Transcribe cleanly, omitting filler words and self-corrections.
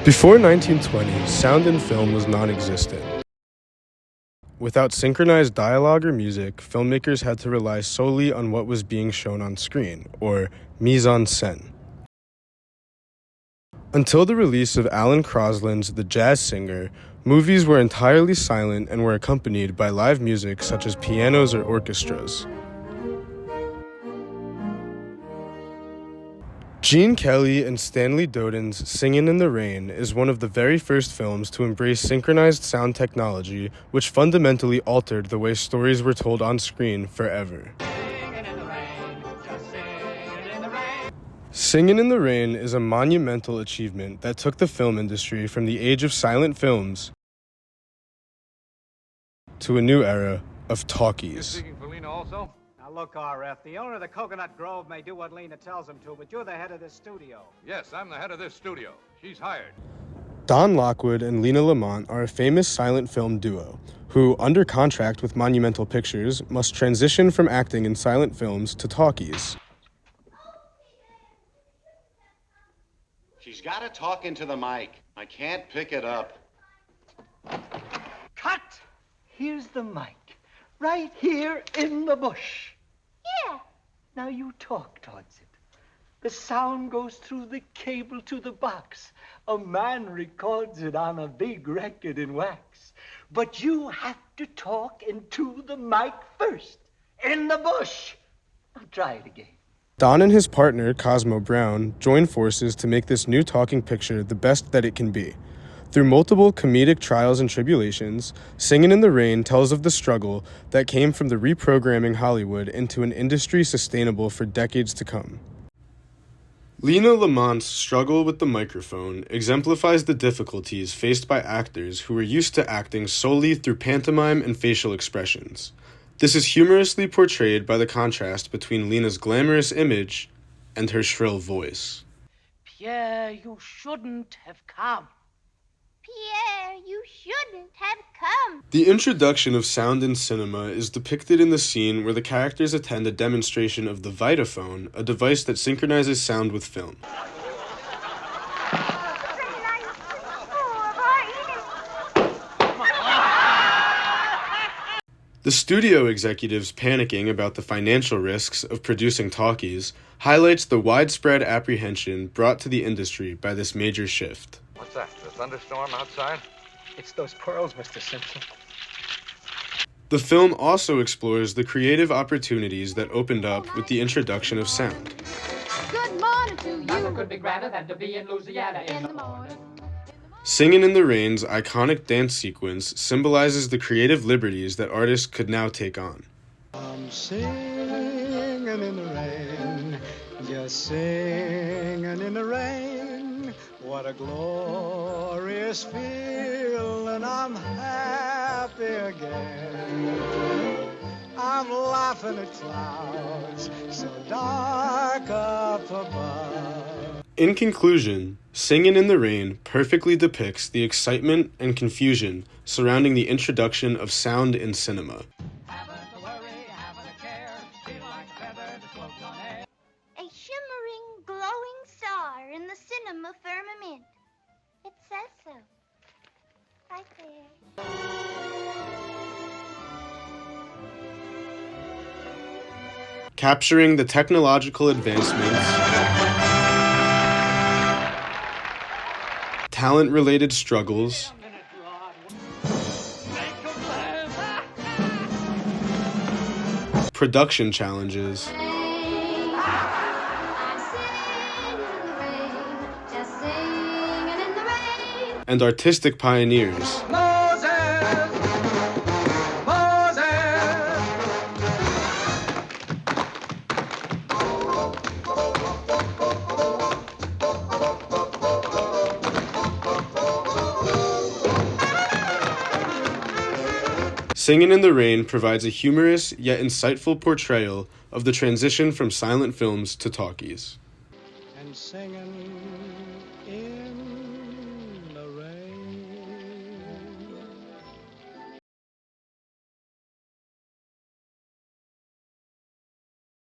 Before 1920, sound in film was non-existent. Without synchronized dialogue or music, filmmakers had to rely solely on what was being shown on screen, or mise-en-scène. Until the release of Alan Crosland's The Jazz Singer, movies were entirely silent and were accompanied by live music such as pianos or orchestras. Gene Kelly and Stanley Doden's Singin' in the Rain is one of the very first films to embrace synchronized sound technology, which fundamentally altered the way stories were told on screen forever. Singin' in the Rain is a monumental achievement that took the film industry from the age of silent films to a new era of talkies. You're speaking for Lena also? Now look, RF, the owner of the Coconut Grove may do what Lena tells him to, but you're the head of this studio. Yes, I'm the head of this studio. She's hired. Don Lockwood and Lena Lamont are a famous silent film duo who, under contract with Monumental Pictures, must transition from acting in silent films to talkies. She's got to talk into the mic. I can't pick it up. Cut! Here's the mic. Right here in the bush. Yeah. Now you talk towards it. The sound goes through the cable to the box. A man records it on a big record in wax. But you have to talk into the mic first. In the bush. Now try it again. Don and his partner, Cosmo Brown, join forces to make this new talking picture the best that it can be. Through multiple comedic trials and tribulations, Singin' in the Rain tells of the struggle that came from the reprogramming Hollywood into an industry sustainable for decades to come. Lena Lamont's struggle with the microphone exemplifies the difficulties faced by actors who were used to acting solely through pantomime and facial expressions. This is humorously portrayed by the contrast between Lena's glamorous image and her shrill voice. Pierre, you shouldn't have come. Pierre, you shouldn't have come. The introduction of sound in cinema is depicted in the scene where the characters attend a demonstration of the Vitaphone, a device that synchronizes sound with film. The studio executives panicking about the financial risks of producing talkies highlights the widespread apprehension brought to the industry by this major shift. What's that? A thunderstorm outside? It's those pearls, Mr. Simpson. The film also explores the creative opportunities that opened up with the introduction of sound. Good morning to you. Nothing could be grander than to be in Louisiana in the morning. Singin' in the Rain's iconic dance sequence symbolizes the creative liberties that artists could now take on. I'm singing in the rain, just singing in the rain. What a glorious feeling, I'm happy again. I'm laughing at clouds so dark up above. In conclusion, Singin' in the Rain perfectly depicts the excitement and confusion surrounding the introduction of sound in cinema. A shimmering, glowing star in the cinema firmament. It says so. Right there. Capturing the technological advancements, talent-related struggles, production challenges, and artistic pioneers. Singin' in the Rain provides a humorous yet insightful portrayal of the transition from silent films to talkies. And singing in